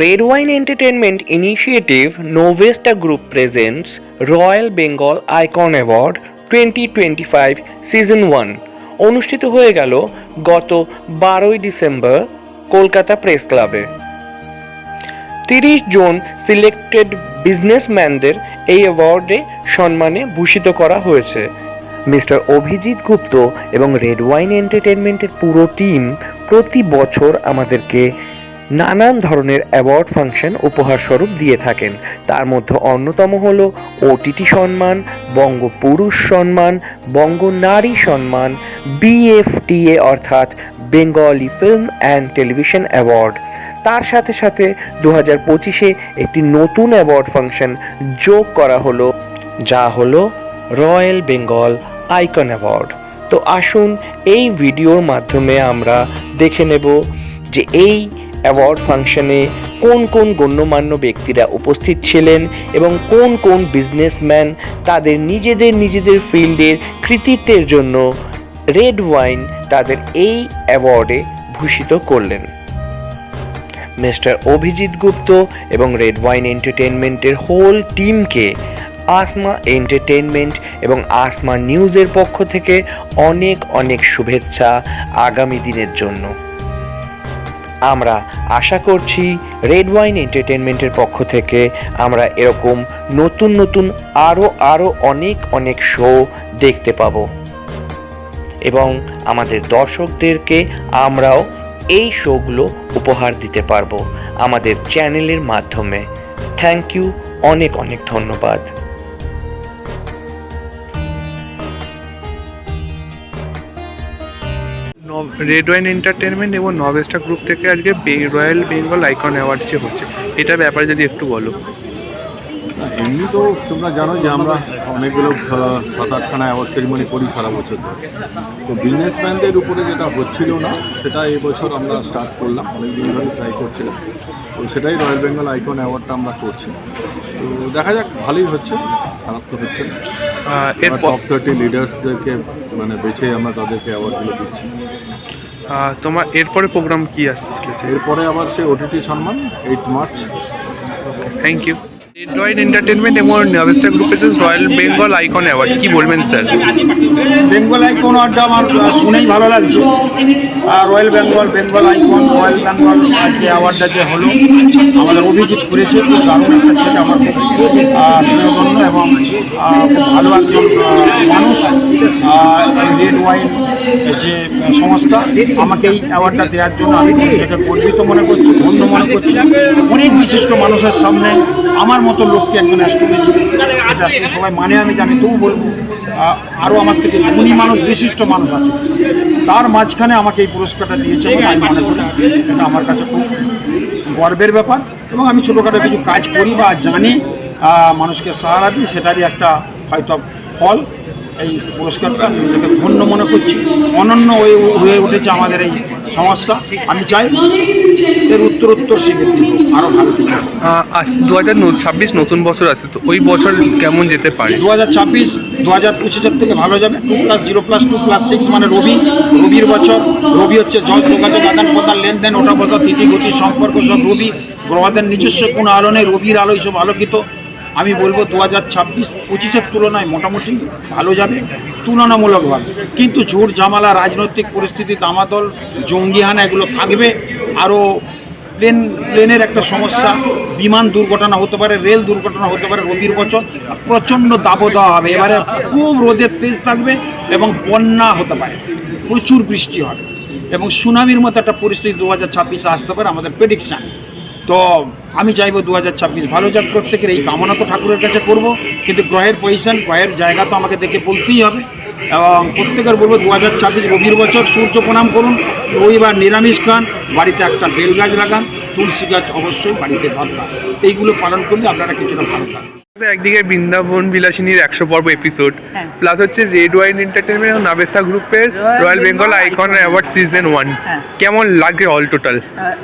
Red Wine Entertainment Initiative Novesta Group presents Royal Bengal Icon Award 2025 Season 1 অনুষ্ঠিত হয়ে গেল গত 12ই ডিসেম্বর কলকাতা প্রেস ক্লাবে। 30 জন সিলেক্টেড বিজনেসম্যানদের এই অ্যাওয়ার্ডে সম্মানে ভূষিত করা হয়েছে। মিস্টার অভিজিৎ গুপ্ত এবং রেড ওয়াইন এন্টারটেনমেন্টের পুরো টিম প্রতি বছর আমাদেরকে নানান ধরনের অ্যাওয়ার্ড ফাংশন উপহার স্বরূপ দিয়ে থাকেন। তার মধ্যে অন্যতম হল ওটিটি সম্মান, বঙ্গপুরুষ সম্মান, বঙ্গ নারী সম্মান, BFTA অর্থাৎ Bengali film and television award. তার সাথে সাথে 2025-এ একটি নতুন অ্যাওয়ার্ড ফাংশন যোগ করা হলো, যা হলো রয়্যাল বেঙ্গল আইকন অ্যাওয়ার্ড। তো আসুন এই ভিডিওর মাধ্যমে আমরা দেখে নেব যে এই অ্যাওয়ার্ড ফাংশনে কোন কোন গণ্যমান্য ব্যক্তিরা উপস্থিত ছিলেন এবং কোন কোন বিজনেসম্যান তাদের নিজেদের ফিল্ডের কৃতিত্বের জন্য রেড ওয়াইন তাদের এই অ্যাওয়ার্ডে ভূষিত করলেন। মিস্টার অভিজিৎ গুপ্ত এবং রেড ওয়াইন এন্টারটেনমেন্টের হোল টিমকে আসমা এন্টারটেনমেন্ট এবং আসমা নিউজের পক্ষ থেকে অনেক অনেক শুভেচ্ছা আগামী দিনের জন্য। আমরা আশা করছি রেড ওয়াইন এন্টারটেনমেন্টের পক্ষ থেকে আমরা এরকম নতুন আরও অনেক শো দেখতে পাবো এবং আমাদের দর্শকদেরকে আমরাও এই শোগুলো উপহার দিতে পারবো আমাদের চ্যানেলের মাধ্যমে। থ্যাংক ইউ, অনেক ধন্যবাদ। রেড ওয়াইন এন্টারটেনমেন্ট এবং নভেস্টা গ্রুপ থেকে আজকে রয়্যাল বেঙ্গল আইকন অ্যাওয়ার্ড যে হচ্ছে, এটার ব্যাপারে যদি একটু বলো। এমনি তো তোমরা জানো যে আমরা অনেকগুলো 7-8খানা অ্যাওয়ার্ড সেরিমনি করি সারা বছর ধরে। তো বিজনেসম্যানদের উপরে যেটা হচ্ছিল না সেটা এবছর আমরা স্টার্ট করলাম, অনেকদিন ধরে ট্রাই করছিলাম। তো সেটাই রয়্যাল বেঙ্গল আইকন অ্যাওয়ার্ডটা আমরা করছি। তো দেখা যাক, ভালোই হচ্ছে, খারাপ তো হচ্ছে না। টপ 30 লিডার্সদেরকে বেছে আমরা তাদেরকে অ্যাওয়ার্ডগুলো দিচ্ছি। তোমার এরপরে প্রোগ্রাম কি আসছে? এরপরে আবার সেই ওটিটি সম্মান 8 মার্চ। Thank you. Red wine entertainment এবং নভেস্টা গ্রুপ এসে রয়্যাল বেঙ্গল আইকন অ্যাওয়ার্ড কি বলবেন স্যার? বেঙ্গল আইকন অ্যাওয়ার্ডটা আমার শুনেই ভালো লাগছে। Royal Bengal icon royal Bengal আজকে অ্যাওয়ার্ডটা যে হলো আমাদের অভিজিৎ করেছে, খুব দারুণ একটা ছেলে, আমার খুব স্নেহধন্য এবং খুব ভালো একজন মানুষ। রেড ওয়াইন যে সংস্থা আমাকে এই অ্যাওয়ার্ডটা দেওয়ার জন্য আমি নিজেকে গর্বিত মনে করছি, ধন্য মনে করছি। অনেক বিশিষ্ট মানুষের সামনে আমার মতো লোককে একজন অ্যাস্ট্রোলজি, এটা সবাই মানে আমি জানি, তবু বলবো আরও আমার থেকে গুণী মানুষ, বিশিষ্ট মানুষ আছে, তার মাঝখানে আমাকে এই পুরস্কারটা দিয়েছে বলে আমি মনে করি এটা আমার কাছে খুব গর্বের ব্যাপার। এবং আমি ছোটোখাটো কিছু কাজ করি বা জানি, মানুষকে সাহারা দিই, সেটারই একটা হয়তো ফল এই পুরস্কারটা। আমি নিজেকে ধন্য মনে করছি, অনন্য হয়ে উঠেছে আমাদের এই সংস্থা। আমি চাই এর উত্তর স্বীকৃতি আরও ভালো কিছু। 2026 নতুন বছর আছে, তো ওই বছর কেমন যেতে পারে? 2026 2025 থেকে ভালো যাবে। 2+0+2+6 মানে রবির বছর। রবি হচ্ছে জল, যোগাযোগ, আদান প্রদান, লেনদেন, ওঠা বসা, স্থিতি, গতি, সম্পর্ক সব রবি। গ্রহদের নিজস্ব কোনো আলো নেই, রবির আলোই সব আলোকিত। আমি বলবো 2026-25-এর তুলনায় মোটামুটি ভালো যাবে তুলনামূলকভাবে। কিন্তু ঝুট ঝামেলা, রাজনৈতিক পরিস্থিতি, দামাদল, জঙ্গিহানা এগুলো থাকবে। আরও প্লেনের একটা সমস্যা, বিমান দুর্ঘটনা হতে পারে, রেল দুর্ঘটনা হতে পারে। রবির বছর প্রচণ্ড দাবদাহ হবে, এবারে খুব রোদের তেজ থাকবে এবং বন্যা হতে পারে, প্রচুর বৃষ্টি হবে এবং সুনামির মতো একটা পরিস্থিতি 2026-এ আসতে পারে আমাদের প্রেডিকশান। তো আমি চাইবো 2026 ভালো যাক, প্রত্যেকের এই কামনা তো ঠাকুরের কাছে করব। কিন্তু গ্রহের পজিশন, গ্রহের জায়গা তো আমাকে দেখে বলতেই হবে এবং প্রত্যেকের বলবো 2026 রবির বছর, সূর্য প্রণাম করুন, রবিবার নিরামিষ খান, বাড়িতে একটা বেল গাছ লাগান, তুলসী গাছ অবশ্যই বাড়িতে দরকার। এইগুলো পালন করলে আপনারা কিছুটা ভালো থাকবেন। একদিকে বৃন্দাবন বিলাসিনীর 100 পর্ব এপিসোড, প্লাস হচ্ছে রেড ওয়াইন এন্টারটেনমেন্ট এবং নাভেস্টা গ্রুপের royal Bengal icon award season 1, কেমন লাগে অল টোটাল?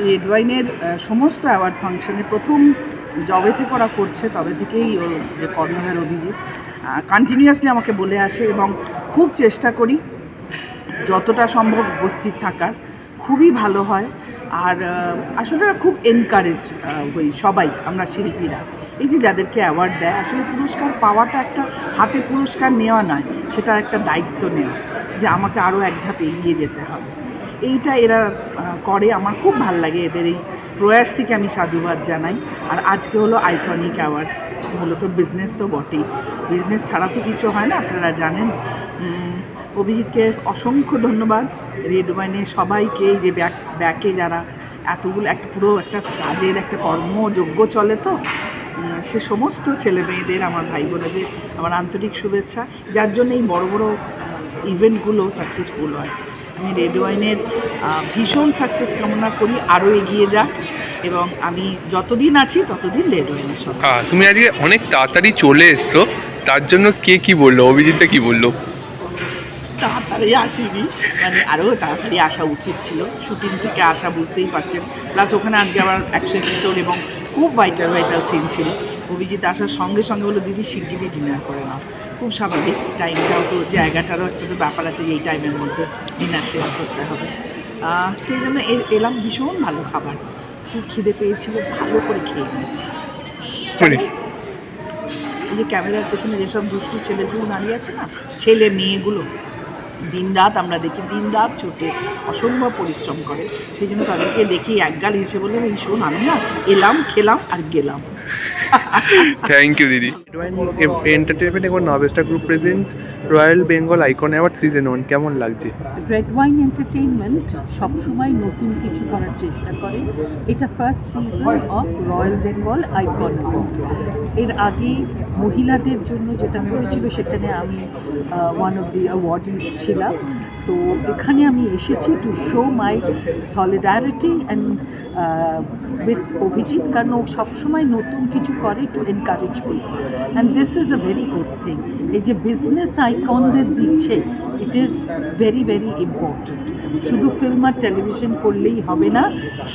রেড ওয়াইনের সমস্ত অ্যাওয়ার্ড ফাংশনে প্রথম যবে থেকে ওরা করছে তবে থেকেই ওর যে কর্ণধার অভিজিৎ কন্টিনিউয়াসলি আমাকে বলে আসে এবং খুব চেষ্টা করি যতটা সম্ভব উপস্থিত থাকার। খুবই ভালো হয় আর আসলে খুব এনকারেজ হই সবাই আমরা শিল্পীরা, এই যে যাদেরকে অ্যাওয়ার্ড দেয়, আসলে পুরস্কার পাওয়াটা একটা হাতে পুরস্কার নেওয়া নয়, সেটা একটা দায়িত্ব নেওয়া, যে আমাকে আরও এক ধাপ এগিয়ে যেতে হবে। এইটা এরা করে, আমার খুব ভাল লাগে এদের এই প্রয়াসটিকে আমি সাধুবাদ জানাই। আর আজকে হলো আইকনিক অ্যাওয়ার্ড, মূলত বিজনেস তো বটেই, বিজনেস ছাড়া তো কিছু হয় না, আপনারা জানেন। অভিজিৎকে অসংখ্য ধন্যবাদ, রেড ওয়াইনের সবাইকে, যে ব্যাকে যারা এতগুলো একটা পুরো একটা কাজের একটা কর্মযোগ্য চলে, তো সে সমস্ত ছেলে মেয়েদের, আমার ভাই বোনেদের আমার আন্তরিক শুভেচ্ছা, যার জন্য এই বড় বড় ইভেন্টগুলো সাকসেসফুল হয়। আমি রেড ওয়াইনের ভীষণ সাকসেস কামনা করি, আরও এগিয়ে যাক, এবং আমি যতদিন আছি ততদিন রেড ওয়াইনের সঙ্গে। তুমি আজকে অনেক তাড়াতাড়ি চলে এসছো, তার জন্য কে কি বললো, অভিজিৎটা কি বললো? তাড়াতাড়ি আসিনি, মানে আরও তাড়াতাড়ি আসা উচিত ছিল, শুটিং থেকে আসা বুঝতেই পারছেন, প্লাস ওখানে আজকে আবার 100 এপিসোড এবং খুব ভাইটাল সিন ছিল। অভিজিৎ আসার সঙ্গে সঙ্গে বললো, দিদি শিগগিরই ডিনার করে নাও। খুব স্বাভাবিক, টাইমটাও তো, জায়গাটারও একটা তো ব্যাপার আছে যে এই টাইমের মধ্যে ডিনার শেষ করতে হবে। সেই জন্য এলাম, ভীষণ ভালো খাবার, খুব খিদে পেয়েছিল, ভালো করে খেয়ে নিয়েছি। এই যে ক্যামেরার পেছনে যেসব দুষ্টু ছেলেগুলো দাঁড়িয়ে আছে না, ছেলে মেয়েগুলো, দিনরাত আমরা দেখি, দিনরাত ছোটে, অসম্ভব পরিশ্রম করে, সেই জন্য তাদেরকে দেখি একগাল হেসে বলে, এই শোন, আমি না এলাম, খেলাম আর গেলাম। থ্যাংক ইউ দিদি। এন্টারটেনমেন্ট এবং Novesta group present royal Bengal icon award season 1, কেমন লাগছে? রেড ওয়াইন এন্টারটেইনমেন্ট সবসময় নতুন কিছু করার চেষ্টা করে। এটা first season of royal Bengal icon award. এর আগে মহিলাদের জন্য যেটা করেছিল, সেখানে আমি ওয়ান অফ দি অ্যাওয়ার্ডিজ ছিলাম। তো এখানে আমি এসেছি to show my solidarity and with Abhijit, কারণ ও সবসময় নতুন কিছু করে to encourage people, and this is a very good thing. এই যে বিজনেস আইকনদের দিচ্ছে, it is very very important. শুধু ফিল্ম আর টেলিভিশন করলেই হবে না,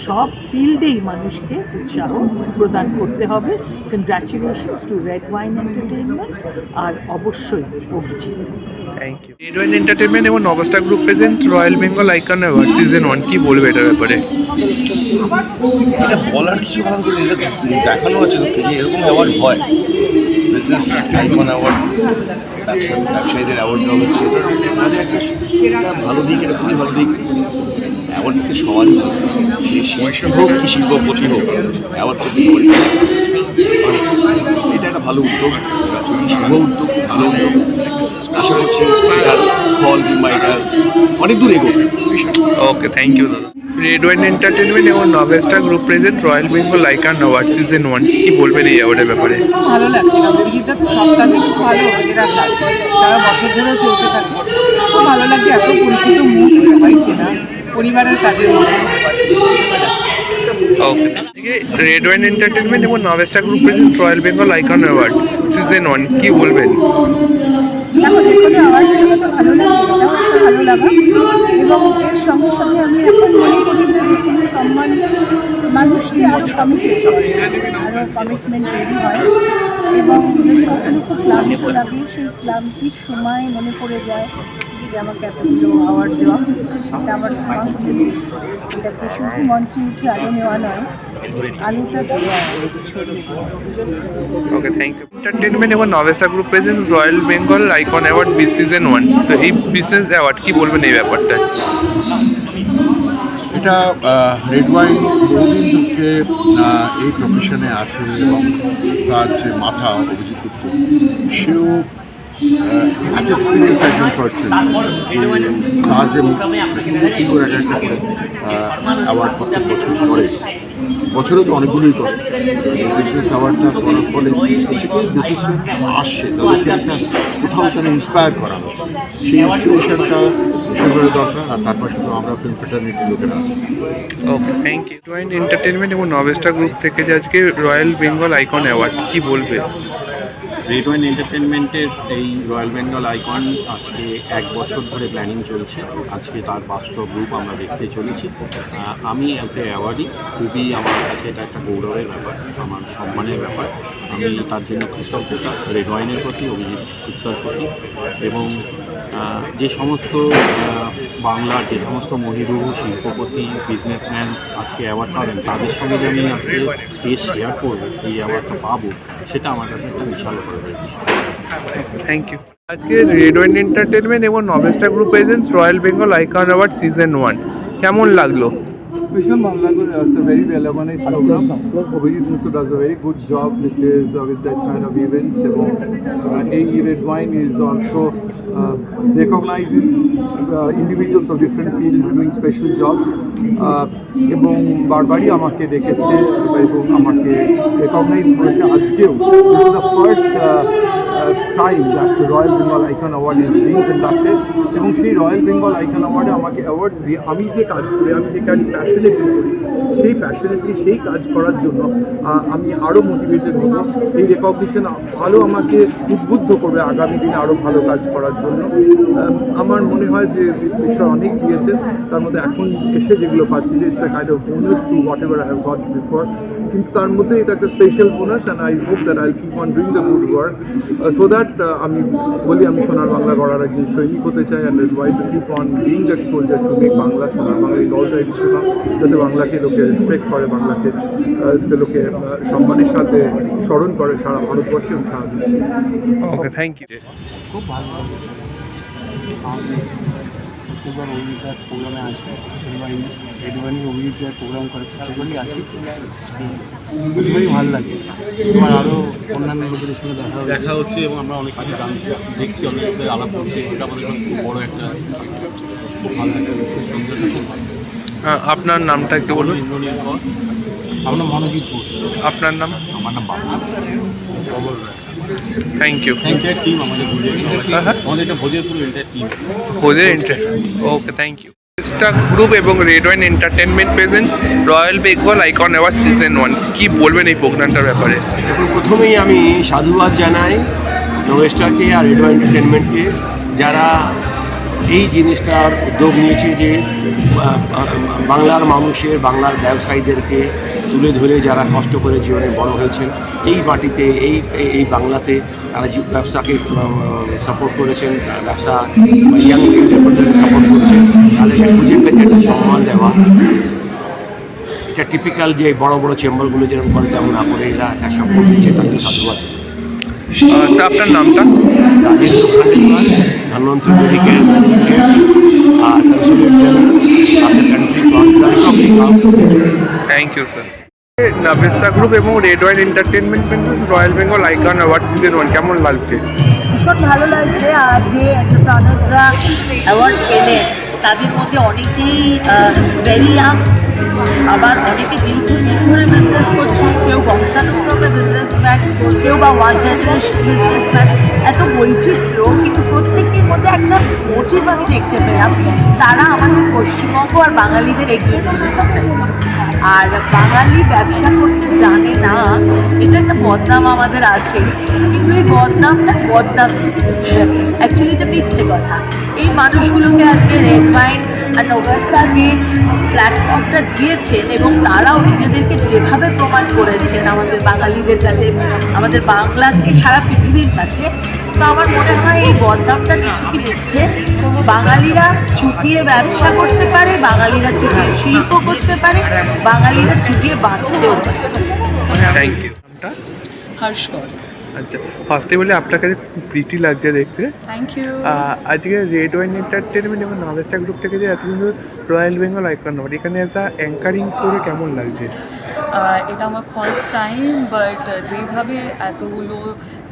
সব ফিল্ডেই মানুষকে উৎসাহ প্রদান করতে হবে। Congratulations to red wine entertainment, আর অবশ্যই Abhijit. Thank you. Red wine entertainment এবং Novesta group present royal Bengal icon award season 1, কি বলবে এটার ব্যাপারে? এটা বলার কিছু আলাদা করে, এটা দেখানো আছে লোককে যে এরকম অ্যাওয়ার্ড হয়, বিজনেস আইকন অ্যাওয়ার্ড, ব্যবসায়ীদের অ্যাওয়ার্ড দেওয়া হচ্ছে, তাদের একটা ভালো দিক, এটা খুবই ভালো দিক। অ্যাওয়ার্ড থেকে সবারই সে শিল্প হোক কি শিল্প প্রচুর হোক, অ্যাওয়ার্ড করতে পারি, এটা একটা ভালো উদ্যোগ, শুভ উদ্যোগ, ভালো উদ্যোগ। আশা করছি এটার ফল কিংবা এটা অনেক দূর এগোবে। ওকে, থ্যাংক ইউ দাদা। রেড ওয়াইন এন্টারটেনমেন্ট এবং Novesta group present royal Bengal icon award season 1, কি বলবেন এই অ্যাওয়ার্ডের ব্যাপারে? ভালো লাগছে, কারণ অভিজিৎটা তো সব কাজে খুব ভালো, সেরা কাজ, সারা বছর ধরেও চলতে থাকে। খুব ভালো লাগছে, এত পরিচিত মুখ, সবাই চেনা, পরিবারের কাজের মধ্যে। ওকে, রেড ওয়াইন এন্টারটেনমেন্ট এবং Novesta group present royal Bengal icon award season 1, কি বলবেন? দেখো, যে কোনো অ্যাওয়ার্ড পেলে তো ভালো লাগে, এটাও একটা ভালো লাগা। এবং এর সঙ্গে সঙ্গে আমি এখন মনে করি যে যে কোনো সম্মান মানুষকে আরও কমিটেড করে, আরও কমিটমেন্ট তৈরি হয়, এবং যদি কখনো খুব ক্লান্ত লাগে, সেই ক্লান্তির সময় মনে পড়ে যায় যে আমাকে এতগুলো অ্যাওয়ার্ড দেওয়া হচ্ছে, সেটা আমার রেসপন্সিবিলিটি। এটাকে শুধু মঞ্চে উঠে আলো নেওয়া নয়, আলোটা ছড়িয়ে দেওয়া। ওকে, থ্যাংক ইউ। এন্টারটেনমেন্ট এবং Novesta group present royal Bengal icon award season 1, তো এই বিজনেস অ্যাওয়ার্ড, কি বলবেন এই ব্যাপারটা? এটা রেড ওয়াইন বহুদিন থেকে এই প্রফেশনে আছে, এবং তার যে মাথা অভিজিৎ গুপ্ত, সেও এত এক্সপিরিয়েন্স একজন পার্সন, তার যে সুন্দর সুন্দর একটা করে অ্যাওয়ার্ড প্রত্যেক বছর করে, বছরে তো অনেকগুলোই করে। এই বিজনেস অ্যাওয়ার্ডটা করার ফলে হচ্ছে কি, বিজনেসম্যানরা আসছে, তাদেরকে একটা কোথাও যেন ইন্সপায়ার করা হচ্ছে, সেই ইন্সপিরেশনটা ভীষণভাবে দরকার। আর তার পাশে তো আমরা ফিল্ম ফ্রেটার্নিটির লোকেরা আছি। Okay, thank you. Red wine entertainment এবং নভেস্টা গ্রুপ থেকে যে আজকে রয়্যাল বেঙ্গল আইকন অ্যাওয়ার্ড, কি বলবে? রেড ওয়াইন এন্টারটেনমেন্টের এই রয়্যাল বেঙ্গল আইকন আজকে 1 বছর ধরে প্ল্যানিং চলছে, আজকে তার বাস্তব রূপ আমরা দেখতে চলেছি। আমি অ্যাজ এ অ্যাওয়ার্ডই খুবই, আমার কাছে এটা একটা গৌরবের ব্যাপার, আমার সম্মানের ব্যাপার। আমি তার জন্য কৃতজ্ঞতা রেড ওয়াইনের প্রতি, অভিজিৎ গুপ্তার প্রতি, এবং যে সমস্ত বাংলার যে সমস্ত মহিরুহ শিল্পপতি, বিজনেসম্যান আজকে অ্যাওয়ার্ড পাবেন, তাদের সঙ্গে যে আমি আজকে স্টেজ শেয়ার করবো, এই অ্যাওয়ার্ডটা পাবো, সেটা আমার কাছে একটা বিশাল বড় বিষয়। Thank you. আজকে রেড ওয়াইন এন্টারটেনমেন্ট এবং Novesta group presents royal Bengal icon award season 1 কেমন লাগলো? ভীষণ ভালো লাগলো। It's a very well organized program. Abhijit Muthu does a very good job with this kind of events. এবং এই red wine is also recognizes individuals of different fields doing special jobs. এবং বারবারই আমাকে ডেকেছে এবং আমাকে রেকগনাইজ করেছে। আজকেও this is the first time that royal Bengal icon award is being conducted, এবং সেই রয়্যাল বেঙ্গল আইকন অ্যাওয়ার্ডে আমাকে অ্যাওয়ার্ডস দিয়ে আমি যে কাজ করি, আমি যে কাজ প্যাশনেটলি করি, সেই প্যাশনেটলি সেই কাজ করার জন্য আমি আরও মোটিভেটেড হব। এই রেকগনিশন ভালো আমাকে উদ্বুদ্ধ করবে আগামী দিনে আরও ভালো কাজ করার জন্য। আমার মনে হয় যে ঈশ্বর অনেক দিয়েছেন, তার মধ্যে এখন এসে যেগুলো পাচ্ছি যে it's a kind of bonus to whatever I have got before, কিন্তু তার মধ্যে এটা একটা special bonus, and I hope that I keep on doing the good work so that আমি বলি আমি সোনার বাংলা গড়ার একজন সৈনিক হতে চাই, and why to keep on being that soldier to make Bangla, সোনার Bangla is all times to come, যাতে বাংলাকে লোকে রেসপেক্ট করে, বাংলাকে লোকে সম্মানের সাথে স্মরণ করে সারা ভারতবর্ষে এবং সারা বিশ্বে। ওকে, থ্যাংক ইউ। খুব ভালো লাগে। আমি প্রত্যেকবার অভিজিৎদার প্রোগ্রামে আসি, রেডওয়ানি অভিজিৎদার প্রোগ্রাম করে প্রত্যেকবারই আসি, প্রত্যেকবারই ভালো লাগে। তোমার আরও অন্যান্য লোকেদের সঙ্গে দেখা হচ্ছে এবং আমরা অনেক কিছু দেখছি, অনেক কিছু আলাপ করছি, এটা আমাদের খুব বড় একটা খুব ভালো লাগছে। সন্ধ্যাটা খুব ভালো। আপনার নামটা একটু বলুন। ইন্দ্রনীল কর। আমার নাম মনোজিৎ ঘোষ। আপনার নাম? আমার নাম Babu Kamal Roy. Thank you. Entire team আমাদের ভোজের, আমাদের এটা ভোজের পুরো এন্টায়ার টিম, ভোজের okay, thank you. Novesta group এবং red wine entertainment presents royal Bengal icon award season 1, কি বলবেন এই প্রোগ্রামটার ব্যাপারে? দেখুন, প্রথমেই আমি সাধুবাদ জানাই নভেস্টাকে আর রেড ওয়াইন এন্টারটেনমেন্টকে, যারা এই জিনিসটার উদ্যোগ নিয়েছে যে বাংলার মানুষের, বাংলার ব্যবসায়ীদেরকে তুলে ধরে যারা কষ্ট করে জীবনে বড় হয়েছেন এই মাটিতে, এই বাংলাতে, তারা ব্যবসাকে সাপোর্ট করেছেন, ব্যবসা ইয়াং সাপোর্ট করেছেন, তাদেরকে খুঁজে পেতে একটা সম্মান দেওয়া। এটা টিপিক্যাল যে বড় বড় চেম্বারগুলো যেরকম করে তেমন না করে এরা একটা সাপোর্ট দিচ্ছে, তাদের সাধুবাদ। স্যার, আপনার নামটা? রাজেন্দ্র খান্ডেকর, ধন্বন্তরী মেডিকেল আর thank you sir. Novesta group এবং red wine entertainment presents royal Bengal icon award season 1 কেমন লাগছে? ভীষণ ভালো লাগছে। আর যে এন্টারপ্রেনার্সরা অ্যাওয়ার্ড পেলেন তাদের মধ্যে অনেকেই ভেরি ইয়াং, আবার অনেকে দীর্ঘদিন ধরে বিজনেস করছে, কেউ বংশানুক্রমে বিজনেসম্যান, কেউ বা ওয়ান জেনারেশন বিজনেসম্যান। এত বৈচিত্র্য, কিন্তু প্রত্যেকের মধ্যে একটা মোটিভ আমি দেখতে পেলাম, তারা আমাদের পশ্চিমবঙ্গ আর বাঙালিদের এগিয়ে নিয়ে যেতে চাইছে। আর বাঙালি ব্যবসা করতে জানে না, এটা একটা বদনাম আমাদের আছে, কিন্তু এই বদনামটা অ্যাকচুয়ালি এটা মিথ্যে কথা। এই মানুষগুলোকে আজকে রেড ওয়াইন আর নভেস্টা যে প্ল্যাটফর্মটা দিয়েছেন এবং তারাও নিজেদেরকে যেভাবে প্রমাণ করেছেন আমাদের বাঙালিদের কাছে, আমাদের বাংলাকে সারা পৃথিবীর কাছে, তো আমার মনে হয় এই বদনামটা কিছুটি মিথ্যে। বাঙালিরা চুটিয়ে ব্যবসা করতে পারে, বাঙালিরা চুটিয়ে শিল্প করতে পারে, বাঙালিরা চুটিয়ে বাঁচতেও পারে। Thank you. নামটা? হর্ষ কর। আচ্ছা, ফার্স্টে বলে আপনার কাছে খুব প্রিটি লাগছে দেখতে। Thank you. আজকে রেড ওয়াইন এন্টারটেনমেন্ট এবং নভেস্টা গ্রুপ থেকে যে এত সুন্দর রয়্যাল বেঙ্গল আইকন অ্যাওয়ার্ড, এখানে অ্যাজ অ্যাঙ্কারিং করে কেমন লাগছে? এটা আমার ফার্স্ট টাইম, বাট যেভাবে এতগুলো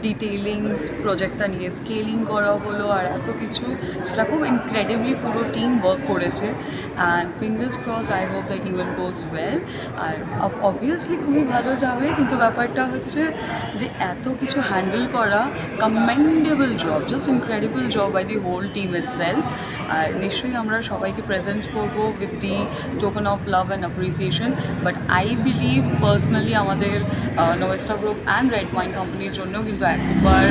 ডিটেইলিং প্রজেক্টটা নিয়ে স্কেলিং করা হলো আর এত কিছু, সেটা খুব ইনক্রেডিবলি পুরো টিম ওয়ার্ক করেছে। And fingers cross, I hope the event goes well. আর অবভিয়াসলি খুবই ভালো যাবে, কিন্তু ব্যাপারটা হচ্ছে যে এত কিছু কিছু হ্যান্ডেল করা, commendable job, just incredible job by the whole team itself. আর নিশ্চয়ই আমরা সবাইকে প্রেজেন্ট করবো with the token of love and appreciation. But I believe personally আমাদের Novesta group and red wine কোম্পানির জন্যও কিন্তু একবার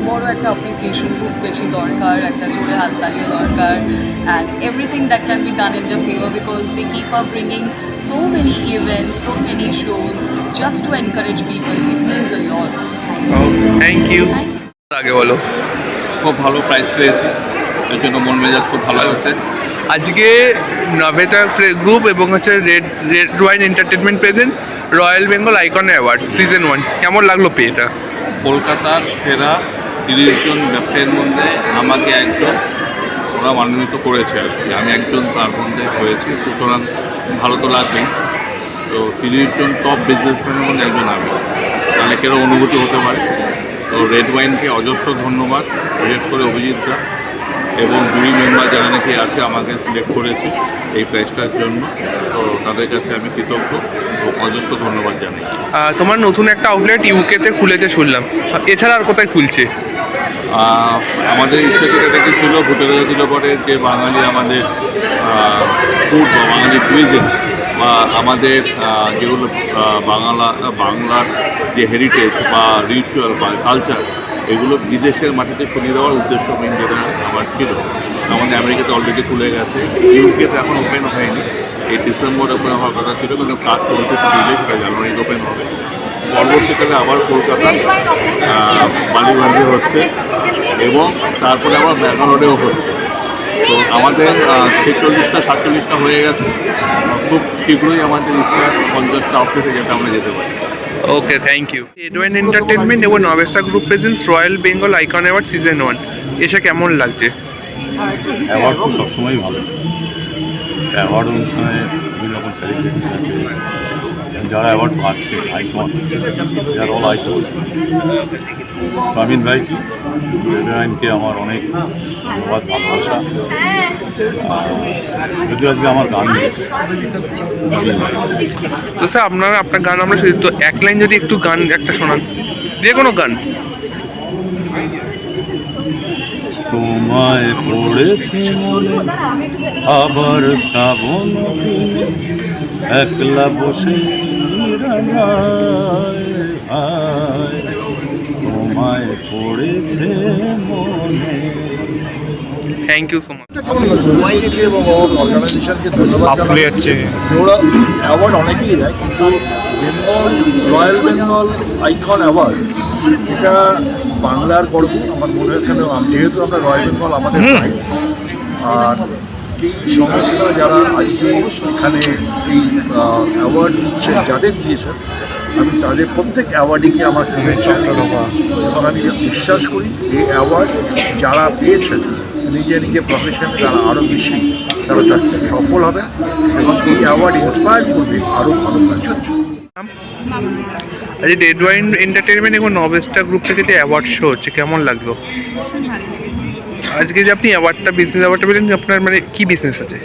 বড় একটা অ্যাপ্রিসিয়েশন খুব বেশি দরকার, একটা জোরে হাততালিও দরকার, and everything that can be done in the favour because they keep up bringing so many events, so many shows just to encourage people. It means a lot. Thank you. আগে বলো। খুব ভালো প্রাইস পেয়েছি, এর জন্য মন মেজাজ খুব ভালো হচ্ছে। আজকে নভেস্টা গ্রুপ এবং হচ্ছে red wine entertainment presence royal Bengal icon award season 1 কেমন লাগলো পেয়েটা? কলকাতার সেরা 30 জন ব্যবসায়ীর মধ্যে আমাকে একজন ওরা মনোনীত করেছে আর কি, আমি একজন তার মধ্যে হয়েছি, সুতরাং ভালো তো লাগবেই। তো 30 জন টপ বিজনেসম্যানের মধ্যে একজন আমি, তাহলে কেরো অনুভূতি হতে পারে। তো রেড ওয়াইনকে অজস্র ধন্যবাদ, বিশেষ করে অভিজিৎদা এবং জুরি মেম্বার যারা নাকি আছে আমাকে সিলেক্ট করেছে এই প্রাইজটার জন্য। তো তাদের কাছে আমি কৃতজ্ঞ ও অজস্র ধন্যবাদ জানাই। তোমার নতুন একটা আউটলেট ইউকেতে খুলেছে শুনলাম, এছাড়া আর কোথায় খুলছে? আমাদের ইচ্ছা যেটা ছিল ভুটানে দিল পরে যে বাঙালি আমাদের ফুড বা বাঙালি কুইজিন বা আমাদের যেগুলো বাংলার যে হেরিটেজ বা রিচুয়াল বা কালচার, এগুলো বিদেশের মাটিতে ছড়িয়ে দেওয়ার উদ্দেশ্য মেন যেটা আমার ছিল। আমাদের আমেরিকাতে অলরেডি খুলে গেছে, ইউকেতে এখন ওপেন হয়নি, এই ডিসেম্বর ওপেন হওয়ার কথা ছিল, কিন্তু কাজ চলতে দিলে সেটা জানুয়ারিতে ওপেন হবে। পরবর্তীকালে আবার কলকাতা বালিগঞ্জে হচ্ছে এবং তারপরে আবার ব্যাঙ্গালোরেও হচ্ছে। তো আমাদের 46টা হয়ে গেছে, খুব শীঘ্রই আমাদের ইচ্ছা 50টা অফিসে যেটা আমরা যেতে পারি। Okay, thank you. Red wine entertainment এবং Novesta group presents royal Bengal icon award season 1 এসে কেমন লাগছে? অ্যাওয়ার্ড তো সবসময়ই ভালো, অ্যাওয়ার্ড অনুষ্ঠানে বিভিন্ন রকম সেলিব্রিটি আছে, যারা অ্যাওয়ার্ড পাচ্ছে আইকন, যারা অল আইকন। আমিন ভাই রেড ওয়াইনকে আমার অনেক ধন্যবাদ, ভালোবাসা। যদি আজকে আমার গান নেই তো স্যার আপনার গান আমরা শুনি তো, এক লাইন যদি একটু গান একটা শোনান, যে কোনো গান। তোমায় পড়েছি মনে আবার শ্রাবণ দিনে, একলা বসে তোমায় পড়েছে মনে। Thank you so much. এবং অর্গানাইজেশনকে ধন্যবাদ জানাচ্ছি। ওরা অ্যাওয়ার্ড অনেকেই দেয়, কিন্তু Bengal Royal Bengal icon Award এটা বাংলার গর্ব আমার মনে হয়। কেন যেহেতু আমরা রয়্যাল বেঙ্গল আমাদের নাই, আর এই সংস্থা যারা আজকে এখানে এই অ্যাওয়ার্ড দিচ্ছে, যাদের দিয়েছেন আমি তাদের প্রত্যেক অ্যাওয়ার্ডকে আমার শুভেচ্ছা এবং আমি বিশ্বাস করি এই অ্যাওয়ার্ড যারা পেয়েছেন নিজে প্রফেশনে তারা আরও বেশি তারা সফল হবে এবং এই অ্যাওয়ার্ড ইন্সপায়ার করবে আরও ভালো কাজ। আজ রেড ওয়াইন এন্টারটেনমেন্ট এবং নভেস্টা গ্রুপ থেকে যে অ্যাওয়ার্ড শো হচ্ছে কেমন লাগলো? আজকে যে আপনি বিজনেস অ্যাওয়ার্ডটা পেলেন, আপনার মানে কি বিজনেস আছে?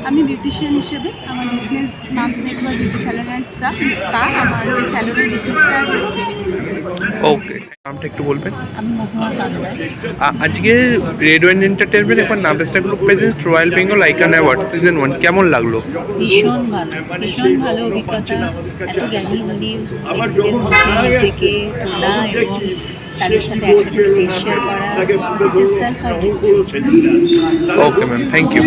আমি বিউটিশিয়ান হিসেবে আমার business mum's network beauty salon and spa, আমার যে স্যালনের বিজনেসটা আছে। ওকে, নামটা একটু বলবেন? আমি মহুয়া কান্দাই। আজকে রেড ওয়াইন এন্টারটেনমেন্ট এবং Novesta group presents royal Bengal icon award season 1 কেমন লাগলো? ভীষণ ভালো অভিজ্ঞতা। এত জ্ঞানী গুণী ব্যক্তিদের মধ্যে নিজেকে তোলা এবং তাদের সাথে একসাথে স্টেজ শেয়ার করা, this is self a gift. Okay ma'am, thank you.